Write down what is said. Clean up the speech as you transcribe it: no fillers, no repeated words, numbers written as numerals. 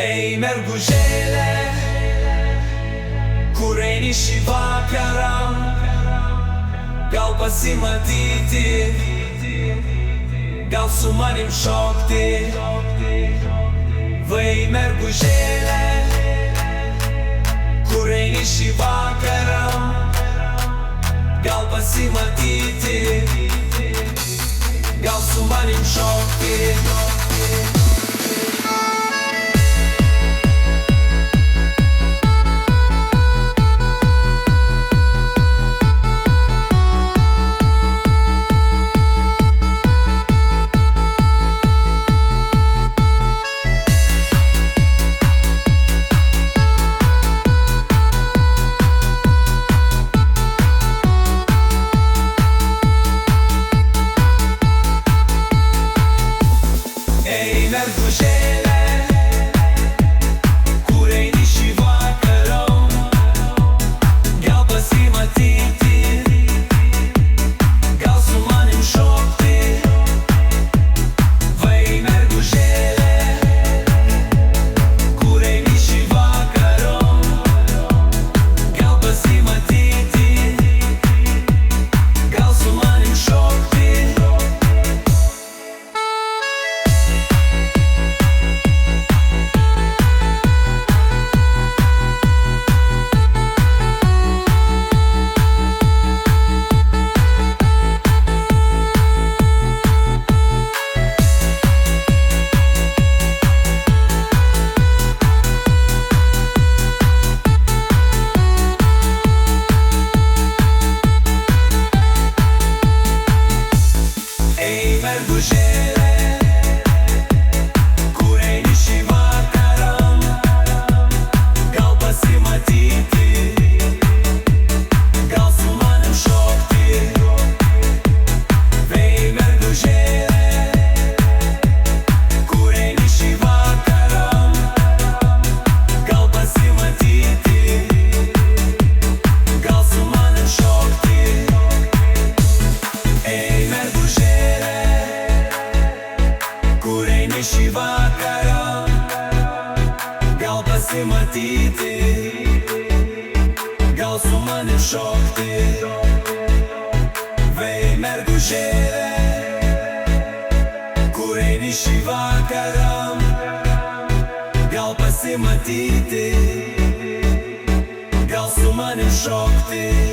Ei, mergužėlė, kur eini šį vakarą, gal pasimatyti, gal su manim šokti. Vai, mergužėlė, kur eini šį vakarą, gal pasimatyti, gal su manim šokti. Mergužėlė, kur eini šį vakarą, gal pasimatyti, gal su manim šokti. Vai, mergužėlė, kur eini šį vakarą, gal pasimatyti, gal su manim šokti. Mergužėlė, kur eini šį vakarą, gal pasimatyti, gal su manim šokti. Vei, mergužėlė, kur eini šį vakarą, gal pasimatyti, gal su manim šokti. Ei, mergužėlė, kur eini šį vakarą, gal pasimatyti, gal su manim šokti. Vei, mergužėlė, kur eini šį vakarą, gal pasimatyti, gal su manim šokti.